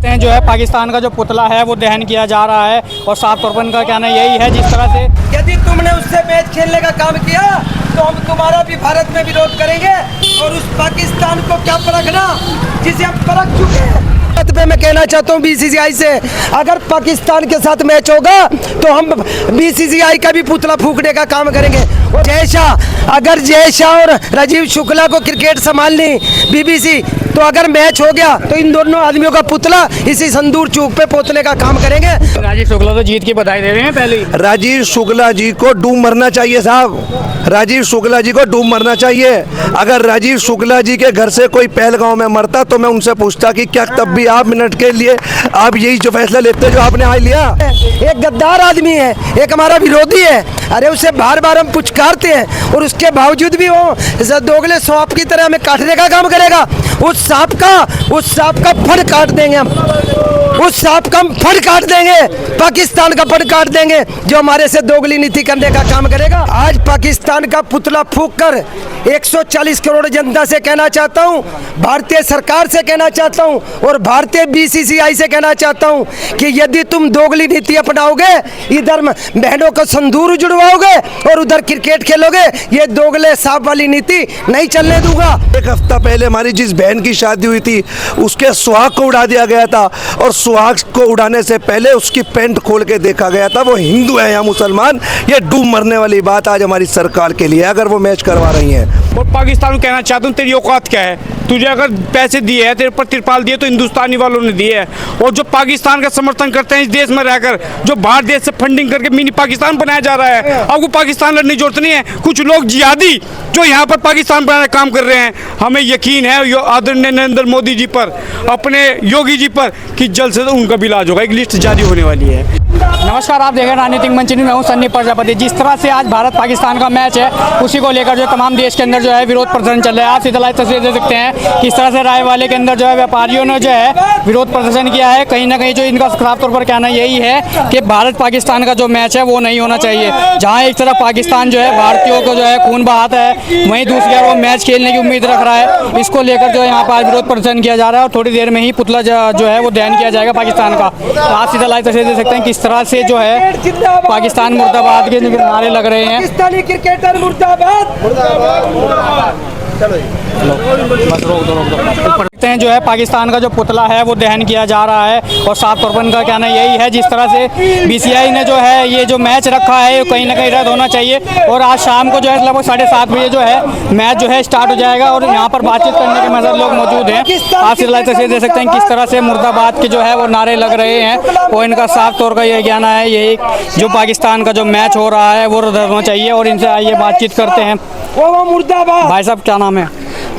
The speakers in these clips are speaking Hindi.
हैं जो है पाकिस्तान का जो पुतला है वो दहन किया जा रहा है और साफ तौर पर इनका कहना यही है जिस तरह से यदि तुमने उससे मैच खेलने का काम किया तो हम तुम्हारा भी भारत में विरोध करेंगे और उस पाकिस्तान को क्या परखना जिसे हम परख चुके हैं। पे मैं कहना चाहता हूँ बीसीसीआई से, अगर पाकिस्तान के साथ मैच होगा तो हम बीसीसीआई का भी पुतला फूकने का काम करेंगे। और अगर जय शाह और राजीव शुक्ला को क्रिकेट संभालनी बीबीसी, तो अगर मैच हो गया तो इन दोनों आदमियों का पुतला इसी संदूर चौक पे पोतने का काम करेंगे। राजीव शुक्ला तो जीत की बधाई दे रहे हैं पहले ही। राजीव शुक्ला जी को डूब मरना चाहिए साहब, राजीव शुक्ला जी को डूब मरना चाहिए। अगर राजीव शुक्ला जी के घर से कोई पहलगांव में मरता तो मैं उनसे पूछता कि क्या तब भी आप मिनट के लिए आप यही जो फैसला लेते जो आपने आज लिया। एक गद्दार आदमी है, एक हमारा विरोधी है, अरे उसे बार बार हम पुचकारते हैं और उसके बावजूद भी वो दोगले सांप की तरह हमें काटने का काम करेगा। उस सांप का फड़ काट देंगे हम, उस सांप का हम फड़ काट देंगे, पाकिस्तान का फड़ काट देंगे जो हमारे से दोगली नीति करने का काम करेगा। आज पाकिस्तान का पुतला फूंक कर 140 करोड़ जनता से कहना चाहता हूँ, भारतीय सरकार से कहना चाहता हूँ और भारतीय बीसीसीआई से कहना चाहता हूँ कि यदि तुम दोगली नीति अपनाओगे, इधर बहनों को संदूर जुड़वाओगे और उधर क्रिकेट खेलोगे, ये दोगले सांप वाली नीति नहीं चलने दूंगा। एक हफ्ता पहले हमारी जिस बहन की शादी हुई थी उसके सुहाग को उड़ा दिया गया था और सुहाग को उड़ाने से पहले उसकी पैंट खोल के देखा गया था वो हिंदू है या मुसलमान। ये डूब मरने वाली बात आज हमारी सरकार के लिए अगर वो मैच करवा रही है। और पाकिस्तान को कहना चाहता हूँ, तेरी औकात क्या है? तुझे अगर पैसे दिए हैं, तेरे पर तिरपाल दिए तो हिंदुस्तानी वालों ने दिए है। और जो पाकिस्तान का समर्थन करते हैं इस देश में रहकर, जो बाहर देश से फंडिंग करके मिनी पाकिस्तान बनाया जा रहा है, आपको पाकिस्तान लड़ने की जरूरत नहीं है। कुछ लोग जिहादी जो यहाँ पर पाकिस्तान बनाने का काम कर रहे हैं, हमें यकीन है आदरणीय नरेंद्र मोदी जी पर, अपने योगी जी पर, कि जल्द से उनका भी इलाज होगा। एक लिस्ट जारी होने वाली है। नमस्कार, आप देख रहे हैं राजनीतिक मंच न्यूज़। मैं हूं सन्नी प्रजापति। जिस तरह से आज भारत पाकिस्तान का मैच है उसी को लेकर जो तमाम देश के अंदर जो है विरोध प्रदर्शन चल रहा है। आप सीधा लाइव तस्वीर दे सकते हैं किस तरह से रायवाले के अंदर जो है व्यापारियों ने जो है विरोध प्रदर्शन किया है। कहीं ना कहीं जो इनका साफ तौर पर कहना यही है कि भारत पाकिस्तान का जो मैच है वो नहीं होना चाहिए। जहाँ एक तरफ पाकिस्तान जो है भारतीयों को जो है खून बहाता है, वहीं दूसरी ओर वो मैच खेलने की उम्मीद रख रहा है। इसको लेकर जो है यहाँ पर विरोध प्रदर्शन किया जा रहा है और थोड़ी देर में ही पुतला जो है वो दहन किया जाएगा पाकिस्तान का। आप सीधा लाइव तस्वीर दे सकते हैं किस तरह से जो है पाकिस्तान मुर्दाबाद के नारे लग रहे हैं। पाकिस्तानी क्रिकेटर मुर्दाबाद, मुर्दाबाद। देखते हैं जो है पाकिस्तान का जो पुतला है वो दहन किया जा रहा है और साफ तौर पर इनका कहना यही है जिस तरह से बीसीसीआई ने जो है ये जो मैच रखा है ये कहीं ना कहीं रद्द होना चाहिए। और आज शाम को जो है लगभग 7:30 बजे जो है मैच जो है स्टार्ट हो जाएगा और यहाँ पर बातचीत करने के मज़र लोग मौजूद हैं। आप सिलाई तस्वीर दे सकते हैं किस तरह से मुर्दाबाद के जो है वो नारे लग रहे हैं और इनका साफ तौर का यह कहना है यही जो पाकिस्तान का जो मैच हो रहा है वो रद्द होना चाहिए। और इनसे आइए बातचीत करते हैं। मुर्दाबाद। भाई साहब क्या नाम है?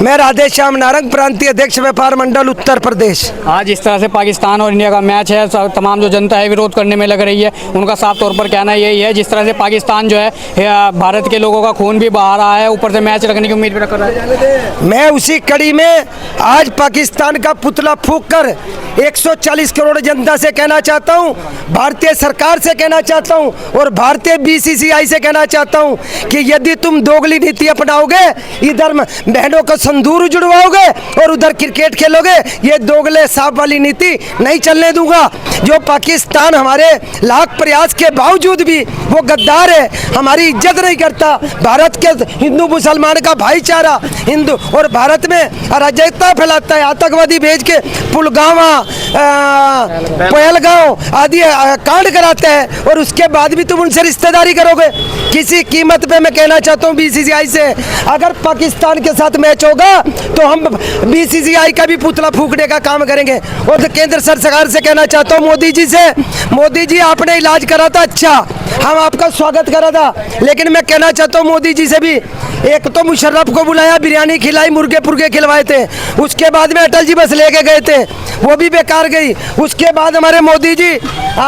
मैं राधे श्याम नारंग, प्रांतीय अध्यक्ष व्यापार मंडल उत्तर प्रदेश। आज इस तरह से पाकिस्तान और इंडिया का मैच है, तमाम जो जनता है विरोध करने में लग रही है। उनका साफ तौर पर कहना यही है जिस तरह से पाकिस्तान जो है भारत के लोगों का खून भी बहा रहा है, ऊपर से मैच रखने की उम्मीद भी रख रहा है। मैं उसी कड़ी में आज पाकिस्तान का पुतला फूंक कर 140 करोड़ जनता से कहना चाहता हूँ, भारतीय सरकार से कहना चाहता हूँ और भारतीय बीसीसीआई से कहना चाहता हूँ कि यदि तुम दोगली नीति अपनाओगे, इधर बहनों को संदूर जुड़वाओगे और उधर क्रिकेट खेलोगे, ये दोगले सांप वाली नीति नहीं चलने दूंगा। जो पाकिस्तान हमारे लाख प्रयास के बावजूद भी वो गद्दार है, हमारी इज्जत नहीं करता। भारत के हिंदू मुसलमान का भाईचारा हिंदू और भारत में अराजकता फैलाता है, आतंकवादी भेज के पुलगामा पहलगांव आदि कांड कराते हैं और उसके बाद भी तुम उनसे रिश्तेदारी करोगे किसी कीमत पे। मैं कहना चाहता हूँ बीसीसीआई से, अगर पाकिस्तान के साथ मैच होगा तो हम बीसीसीआई का भी पुतला फूकने का काम करेंगे। और केंद्र सरकार से कहना चाहता हूँ, मोदी जी से, मोदी जी आपने इलाज करा था, अच्छा हम आपका स्वागत करा था, लेकिन मैं कहना चाहता हूँ मोदी जी से भी, एक तो मुशर्रफ को बुलाया, बिरयानी खिलाई, मुर्गे पुर्गे खिलवाए थे, उसके बाद में अटल जी बस लेके गए थे, वो भी बेकार गई। उसके बाद हमारे मोदी जी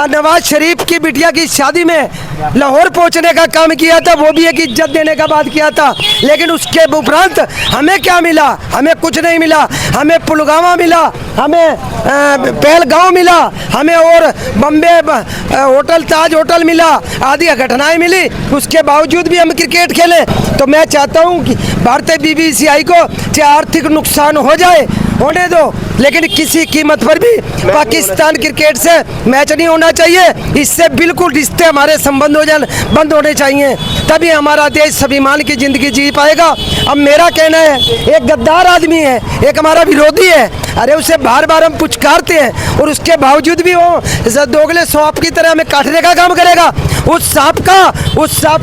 नवाज शरीफ की बिटिया की शादी में लाहौर पहुंचने का काम किया था, वो भी एक इज्जत देने का बात किया था। लेकिन उसके उपरांत हमें क्या मिला? हमें कुछ नहीं मिला। हमें पुलवामा मिला, हमें पहलगांव मिला, हमें और बम्बे होटल ताज होटल मिला, आदि घटनाएं मिली। उसके बावजूद भी हम क्रिकेट खेलें। तो मैं चाहता हूं कि भारतीय बीसीसीआई को चाहे आर्थिक नुकसान हो जाए, होने दो, लेकिन किसी कीमत पर भी पाकिस्तान क्रिकेट से मैच नहीं होना चाहिए। इससे बिल्कुल रिश्ते हमारे संबंध हो जाए, बंद होने चाहिए, तभी हमारा देश स्वाभिमान की जिंदगी जी पाएगा। अब मेरा कहना है, एक गद्दार आदमी है, एक हमारा विरोधी है, अरे उसे बार बार हम पुचकारते हैं और उसके बावजूद भी वो दोगले सांप की तरह हमें काटने का काम करेगा। उस सांप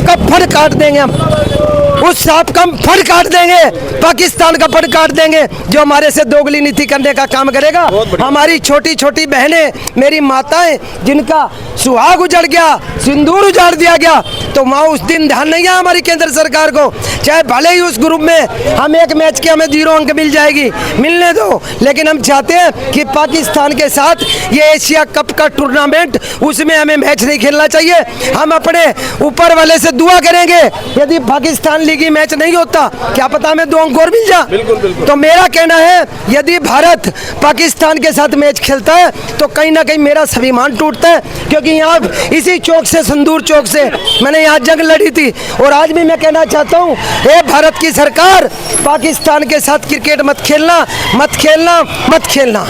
का फड़ काट देंगे हम, उस सांप का हम फड़ काट देंगे, पाकिस्तान का फड़ काट देंगे जो हमारे से दोगली नीति करने का काम करेगा। हमारी छोटी छोटी बहनें, मेरी माताएं, जिनका सुहाग उजड़ गया, सिंदूर उजाड़ दिया गया, तो वहाँ उस दिन ध्यान नहीं आया हमारी केंद्र सरकार को। चाहे भले ही उस ग्रुप में हम एक मैच के हमें 0 अंक मिल जाएगी, मिलने दो, लेकिन हम चाहते हैं कि पाकिस्तान के साथ ये एशिया कप का टूर्नामेंट, उसमें हमें मैच नहीं खेलना चाहिए। हम अपने ऊपर वाले से दुआ करेंगे, यदि पाकिस्तान लीगी मैच नहीं होता, क्या पता हमें 2 अंक और मिल जा। तो मेरा कहना है, यदि भारत पाकिस्तान के साथ मैच खेलता है तो कहीं ना कहीं मेरा स्वाभिमान टूटता है, क्योंकि यहाँ इसी चौक से, संदूर चौक से मैंने यहाँ जंग लड़ी थी। और आज भी मैं कहना चाहता हूँ, हे भारत की सरकार, पाकिस्तान के साथ क्रिकेट मत खेलना, मत खेलना, मत खेलना।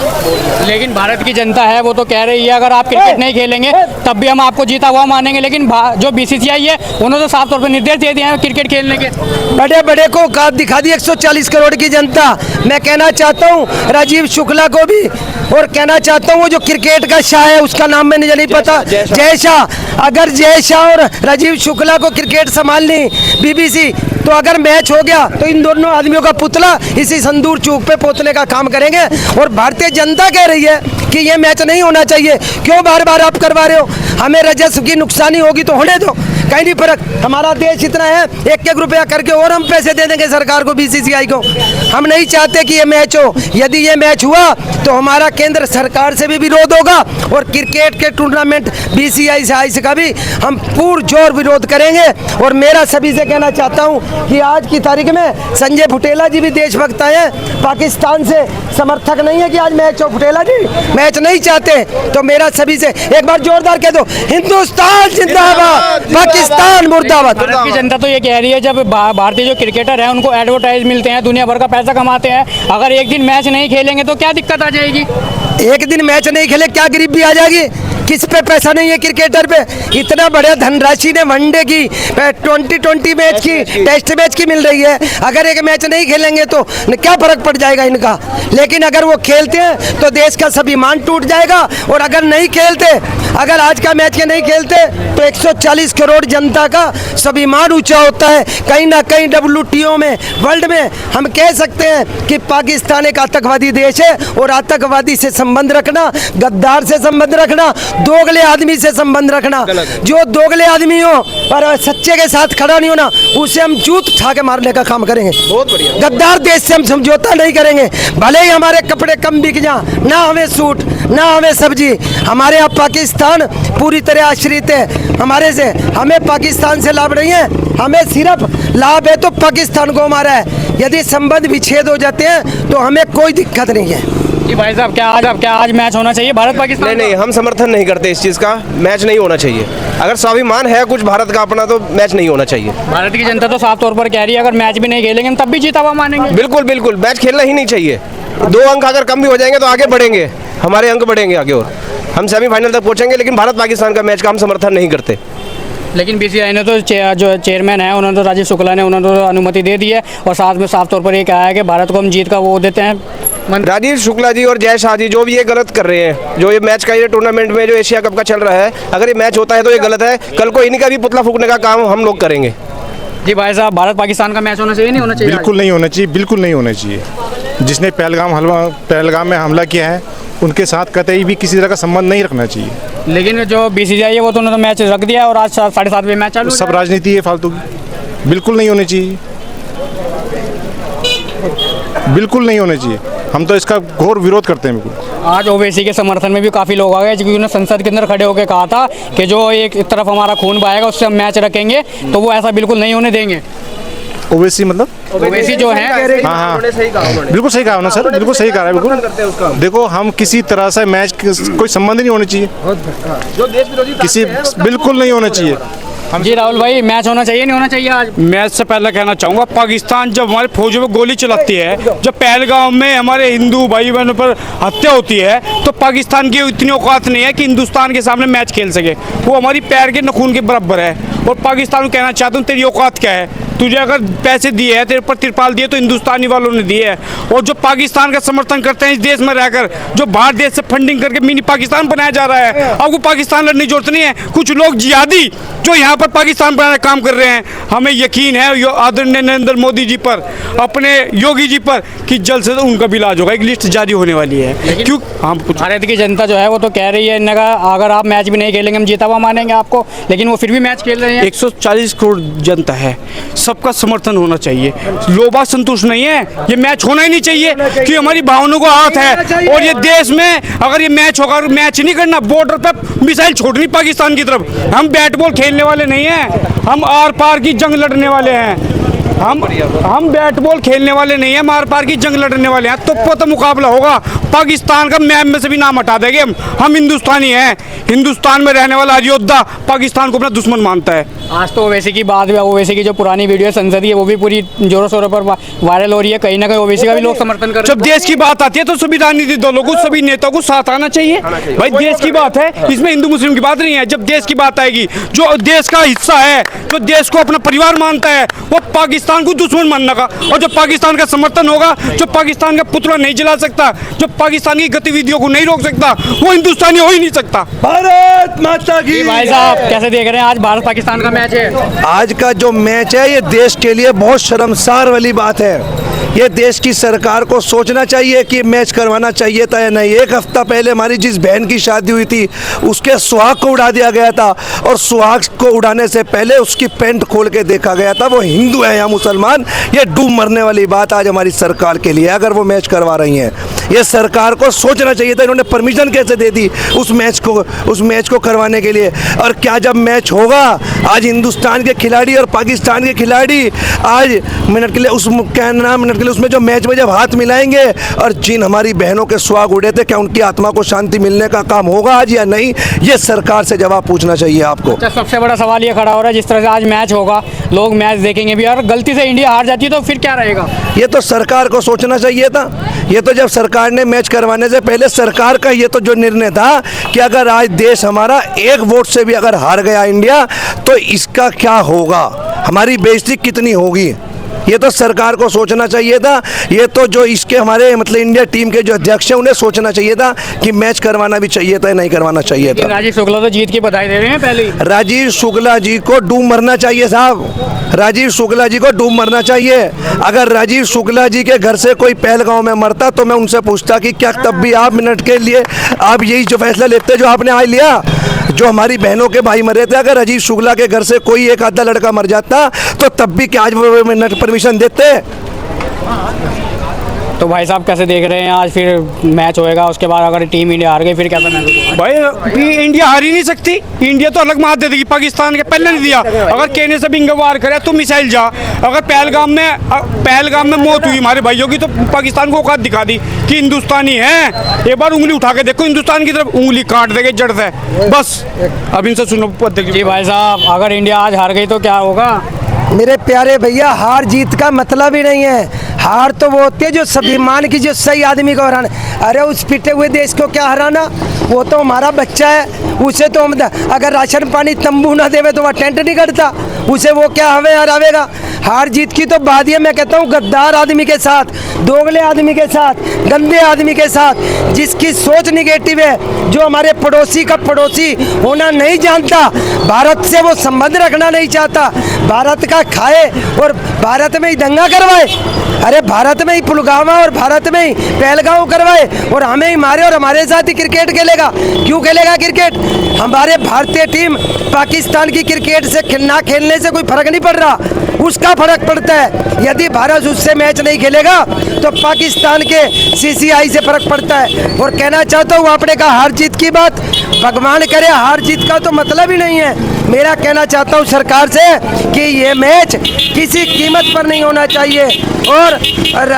लेकिन भारत की जनता है वो तो कह रही है अगर आप क्रिकेट नहीं खेलेंगे तब भी हम आपको जीता हुआ मानेंगे। लेकिन जो बीसीसीआई है उन्होंने तो साफ तौर पर निर्देश दे दिए हैं क्रिकेट खेलने के। बड़े बड़े को औकात दिखा दी 140 करोड़ की जनता। मैं कहना चाहता हूँ राजीव शुक्ला को भी, और कहना चाहता हूँ वो जो क्रिकेट का शाह है, उसका नाम मैंने नहीं पता, जय शाह। अगर जय शाह और राजीव शुक्ला को क्रिकेट संभालनी बीबीसी, तो अगर मैच हो गया तो इन दोनों आदमियों का पुतला इसी संदूर चौक पे पोतने का काम करेंगे। और भारतीय जनता कह रही है कि ये मैच नहीं होना चाहिए, क्यों बार बार आप करवा रहे हो? हमें राजस्व की नुकसानी होगी तो होने दो, कहीं नहीं फर्क। हमारा देश इतना है, 1-1 रुपया करके और हम पैसे दे देंगे सरकार को, बीसीसीआई को। हम नहीं चाहते कि ये मैच हो। यदि ये मैच हुआ तो हमारा केंद्र सरकार से भी विरोध होगा, और क्रिकेट के टूर्नामेंट बीसीसीआई से का भी हम पुरजोर विरोध करेंगे। और मेरा सभी से कहना चाहता हूँ कि आज की तारीख में संजय फुटेला जी भी देशभक्त हैं, पाकिस्तान से समर्थक नहीं है कि आज मैच हो। फुटेला जी मैच नहीं चाहते, तो मेरा सभी से एक बार जोरदार कह दो, हिंदुस्तान जिंदाबाद, पाकिस्तान मुर्दाबाद। भारत की जनता तो ये कह रही है, जब भारतीय जो क्रिकेटर हैं उनको एडवर्टाइज मिलते हैं, दुनिया भर का पैसा कमाते हैं, अगर एक दिन मैच नहीं खेलेंगे तो क्या दिक्कत आ जाएगी? एक दिन मैच नहीं खेले क्या गरीबी आ जाएगी? किस पे पैसा नहीं है क्रिकेटर पे? इतना बड़ा धनराशि ने वनडे की, 2020 मैच की, टेस्ट मैच की मिल रही है। अगर एक मैच नहीं खेलेंगे तो क्या फर्क पड़ जाएगा इनका? लेकिन अगर वो खेलते हैं तो देश का स्वाभिमान टूट जाएगा। और अगर नहीं खेलते, अगर आज का मैच के नहीं खेलते, तो 140 करोड़ जनता का स्वाभिमान ऊंचा होता है। कहीं ना कहीं WTO में, वर्ल्ड में हम कह सकते हैं कि पाकिस्तान एक आतंकवादी देश है, और आतंकवादी से संबंध रखना, गद्दार से संबंध रखना, दोगले आदमी से संबंध रखना, जो दोगले आदमी हो और सच्चे के साथ खड़ा नहीं होना, उसे हम जूत उठा के मारने का काम करेंगे। बहुत बढ़िया। गद्दार देश से हम समझौता नहीं करेंगे, भले ही हमारे कपड़े कम बिक जाए, ना हमें सूट, ना हमें सब्जी। हमारे यहाँ पाकिस्तान पूरी तरह आश्रित है हमारे से, हमें पाकिस्तान से लाभ नहीं है, हमें सिर्फ लाभ है तो पाकिस्तान को हमारा है। यदि संबंध विच्छेद हो जाते हैं तो हमें कोई दिक्कत नहीं है। जी भाई साहब, क्या आज मैच होना चाहिए भारत पाकिस्तान? नहीं, हम समर्थन नहीं करते इस चीज़ का। मैच नहीं होना चाहिए। अगर स्वाभिमान है कुछ भारत का अपना, तो मैच नहीं होना चाहिए। भारत की जनता तो साफ तौर पर कह रही है अगर मैच भी नहीं खेलेंगे तब भी जीता हुआ मानेंगे। बिल्कुल मैच खेलना ही नहीं चाहिए। 2 अंक अगर कम भी हो जाएंगे तो आगे बढ़ेंगे, हमारे अंक बढ़ेंगे आगे, और हम सेमीफाइनल तक पहुंचेंगे। लेकिन भारत पाकिस्तान का मैच का हम समर्थन नहीं करते। लेकिन बीसीसीआई ने तो जो चेयरमैन है उन्होंने तो राजीव शुक्ला ने उन्होंने तो अनुमति दे दी है, और साथ में साफ तौर पर ये कहा है कि भारत को हम जीत का वो देते हैं। राजीव शुक्ला जी और जय शाह जी जो भी ये गलत कर रहे हैं, जो ये मैच का, ये टूर्नामेंट में जो एशिया कप का चल रहा है, अगर ये मैच होता है तो ये गलत है। कल को इन्हीं का भी पुतला फूकने का काम हम लोग करेंगे। जी भाई साहब, भारत पाकिस्तान का मैच होना चाहिए नहीं होना चाहिए? बिल्कुल नहीं होना चाहिए, बिल्कुल नहीं होना चाहिए। जिसने पहलगाम में हमला किया है उनके साथ कतई भी किसी तरह का संबंध नहीं रखना चाहिए। लेकिन जो बीसीसीआई है वो तो उन्होंने मैच रख दिया और आज 7:30 बजे मैच चालू। सब राजनीति है फालतू की, बिल्कुल नहीं होनी चाहिए, बिल्कुल नहीं होना चाहिए। हम तो इसका घोर विरोध करते हैं बिल्कुल। आज ओवैसी के समर्थन में भी काफ़ी लोग आ गए, क्योंकि उन्होंने संसद के अंदर खड़े होकर कहा था कि जो एक तरफ हमारा खून बहाएगा उससे हम मैच रखेंगे, तो वो ऐसा बिल्कुल नहीं होने देंगे। ओवैसी मतलब ओवैसी जो है, हाँ उन्होंने सही कहा, उन्होंने बिल्कुल सही कहा ना सर, बिल्कुल सही कहा है बिल्कुल। करते हैं उसका देखो हम किसी तरह से मैच कोई संबंध नहीं होना चाहिए, जो देश विरोधी किसी ताकतें हैं, उसका बिल्कुल नहीं होना चाहिए। जी राहुल भाई, मैच होना चाहिए नहीं होना चाहिए आज? मैच से पहले कहना चाहूँगा, पाकिस्तान जब हमारे फौजों पर गोली चलाती है, जब पहलगाम में हमारे हिंदू भाई बहनों पर हत्या होती है, तो पाकिस्तान की इतनी औकात नहीं है कि हिंदुस्तान के सामने मैच खेल सके। वो हमारी पैर के नखून के बराबर है। और पाकिस्तान को कहना चाहता हूँ, तेरी औकात क्या है? तुझे अगर पैसे दिए हैं, तेरे पर तिरपाल दिए तो हिंदुस्तानी वालों ने दिए है। और जो पाकिस्तान का समर्थन करते हैं इस देश में रहकर, जो बाहर देश से फंडिंग करके मिनी पाकिस्तान बनाया जा रहा है, आपको पाकिस्तान लड़ने की जरूरत नहीं है। कुछ लोग जिहादी जो यहाँ पर पाकिस्तान बनाने का काम कर रहे हैं, हमें यकीन है आदरणीय नरेंद्र मोदी जी पर, अपने योगी जी पर, कि जल्द से उनका भी इलाज होगा। एक लिस्ट जारी होने वाली है। क्यों हम भारत की जनता जो है वो तो कह रही है, इन्होंने कहा अगर आप मैच भी नहीं खेलेंगे हम जीता हुआ मानेंगे आपको, लेकिन वो फिर भी मैच खेल रहे हैं। 140 करोड़ जनता है, सबका समर्थन होना चाहिए। लोबा संतुष्ट नहीं है, ये मैच होना ही नहीं चाहिए कि हमारी भावनाओं को हाथ है। और ये देश में अगर ये मैच होगा, मैच नहीं करना, बॉर्डर पर मिसाइल छोड़नी पाकिस्तान की तरफ। हम बैट बॉल खेलने वाले नहीं हैं, हम आर पार की जंग लड़ने वाले हैं। हम बैट बॉल खेलने वाले नहीं हैं, मार पार की जंग लड़ने वाले हैं। तो मुकाबला होगा पाकिस्तान का, मैप में से भी नाम हटा देंगे हम हिंदुस्तानी हैं। हिंदुस्तान में रहने वाला हर योद्धा पाकिस्तान को अपना दुश्मन मानता है। आज तो ओवैसी की बात, ओवैसी की जो पुरानी वीडियो संसदीय है वो भी पूरी जोरों शोरों पर वायरल हो रही है। कहीं ना कहीं ओवैसी का भी लोग समर्थन कर रहे जब देश की बात आती है तो सभी राजनीतिक दलों को, सभी नेताओं को साथ आना चाहिए। भाई देश की बात है, इसमें हिंदू मुस्लिम की बात नहीं है। जब देश की बात आएगी, जो देश का हिस्सा है, जो देश को अपना परिवार मानता है, वो पाकिस्तान को दुश्मन मानने का, और जो पाकिस्तान का समर्थन होगा, जो पाकिस्तान का पुतला नहीं जला सकता, जो पाकिस्तान की गतिविधियों को नहीं रोक सकता, वो हिंदुस्तानी हो ही नहीं सकता। भारत माता की। भाई साहब कैसे देख रहे हैं, आज भारत पाकिस्तान का मैच है। आज का जो मैच है ये देश के लिए बहुत शर्मसार वाली बात है। ये देश की सरकार को सोचना चाहिए कि मैच करवाना चाहिए था या नहीं। एक हफ्ता पहले हमारी जिस बहन की शादी हुई थी, उसके सुहाग को उड़ा दिया गया था, और सुहाग को उड़ाने से पहले उसकी पैंट खोल के देखा गया था वो हिंदू है या मुसलमान। ये डूब मरने वाली बात आज हमारी सरकार के लिए, अगर वो मैच करवा रही हैं। ये सरकार को सोचना चाहिए था, इन्होंने परमिशन कैसे दे दी उस मैच को करवाने के लिए। और क्या जब मैच होगा, आज हिंदुस्तान के खिलाड़ी और पाकिस्तान के खिलाड़ी आज मिनट के लिए उसमें जो मैच में जब हाथ मिलाएंगे, और जिन हमारी बहनों के सुहाग उड़े थे, क्या उनकी आत्मा को शांति मिलने का काम होगा आज या नहीं? ये सरकार से जवाब पूछना चाहिए आपको। अच्छा, सबसे बड़ा सवाल ये खड़ा हो रहा है, जिस तरह से आज मैच होगा, लोग मैच देखेंगे भी, और गलती से इंडिया हार जाती है तो फिर क्या रहेगा? ये तो सरकार को सोचना चाहिए था। ये तो जब सरकार ने मैच करवाने से पहले सरकार का ये तो जो निर्णय था कि अगर आज देश हमारा एक वोट से भी अगर हार गया इंडिया, तो इसका क्या होगा, हमारी बेइज्जती कितनी होगी, ये तो सरकार को सोचना चाहिए था। ये तो जो इसके हमारे मतलब इंडिया टीम के जो अध्यक्ष हैं उन्हें सोचना चाहिए था कि मैच करवाना भी चाहिए था या नहीं करवाना चाहिए था। राजीव शुक्ला तो जीत की बधाई दे रहे हैं पहले ही। राजीव शुक्ला जी को डूब मरना चाहिए साहब, राजीव शुक्ला जी को डूब मरना चाहिए। अगर राजीव शुक्ला जी के घर से कोई पहलगांव में मरता तो मैं उनसे पूछता कि क्या तब भी आप मिनट के लिए आप यही जो फैसला लेते जो आपने आज लिया, जो हमारी बहनों के भाई मरे थे, अगर राजीव शुक्ला के घर से कोई एक आधा लड़का मर जाता तो तब भी क्या आज वो मिनट परमिशन देते? तो भाई साहब कैसे देख रहे हैं, आज फिर मैच होएगा, उसके बाद अगर टीम इंडिया हार गई फिर कैसा मैच होगा? भाई इंडिया हार ही नहीं सकती, इंडिया तो अलग मात दे देगी। पाकिस्तान के पहले नहीं दिया, अगर कहने से भी वार करे तो मिसाइल जा। अगर पहलगाम में मौत हुई हमारे भाइयों की, तो पाकिस्तान को औकात दिखा दी कि हिंदुस्तानी है। एक बार उंगली उठा के देखो हिंदुस्तान की तरफ, उंगली काट देंगे जड़ से। बस अब इनसे सुनो जी भाई साहब, अगर इंडिया आज हार गई तो क्या होगा? मेरे प्यारे भैया, हार जीत का मतलब ही नहीं है। हार तो वो होती है जो स्वाभिमान की, जो सही आदमी को हराना। अरे उस पिटे हुए देश को क्या हराना, वो तो हमारा बच्चा है, उसे तो हम अगर राशन पानी तंबू ना देवे तो वह टेंट नहीं करता, उसे वो क्या हमें हरावेगा? हार जीत की तो बात ही मैं कहता हूँ गद्दार आदमी के साथ, दोगले आदमी के साथ, गंदे आदमी के साथ, जिसकी सोच निगेटिव है, जो हमारे पड़ोसी का पड़ोसी होना नहीं जानता, भारत से वो संबंध रखना नहीं चाहता, भारत का खाए और भारत में ही दंगा करवाए। अरे भारत में ही पुलगामा और भारत में ही पहलगांव करवाए और हमें ही मारे, और हमारे साथ ही क्रिकेट खेलेगा। क्यों खेलेगा क्रिकेट? हमारे भारतीय टीम पाकिस्तान की क्रिकेट से ना खेलने से कोई फर्क नहीं पड़ रहा, उसका फर्क पड़ता है। यदि भारत उससे मैच नहीं खेलेगा तो पाकिस्तान के CCI से फर्क पड़ता है। और कहना चाहता हूँ, आपने कहा हार जीत की बात, भगवान करे हार जीत का तो मतलब ही नहीं है। मेरा कहना चाहता हूँ सरकार से कि ये मैच किसी कीमत पर नहीं होना चाहिए। और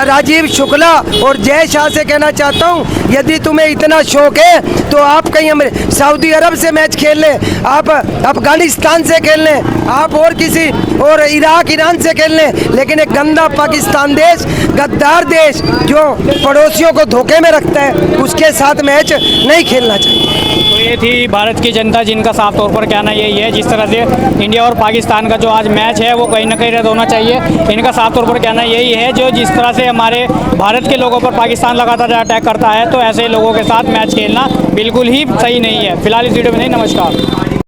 राजीव शुक्ला और जय शाह से कहना चाहता हूँ, यदि तुम्हें इतना शौक है तो आप कहीं सऊदी अरब से मैच खेल लें, आप अफगानिस्तान से खेल लें, आप और किसी और इराक ईरान से खेल लें, लेकिन एक गंदा पाकिस्तान देश, गद्दार देश जो पड़ोसियों को धोखे में रखता है, उसके साथ मैच नहीं खेलना चाहिए। तो ये थी भारत की जनता, जिनका साफ तौर पर कहना यही है, जिस तरह से इंडिया और पाकिस्तान का जो आज मैच है वो कहीं ना कहीं रद्द होना चाहिए। इनका साफ तौर पर कहना यही है, जो जिस तरह से हमारे भारत के लोगों पर पाकिस्तान लगातार अटैक करता है, तो ऐसे लोगों के साथ मैच खेलना बिल्कुल ही सही नहीं है। फिलहाल इस वीडियो में नहीं, नमस्कार।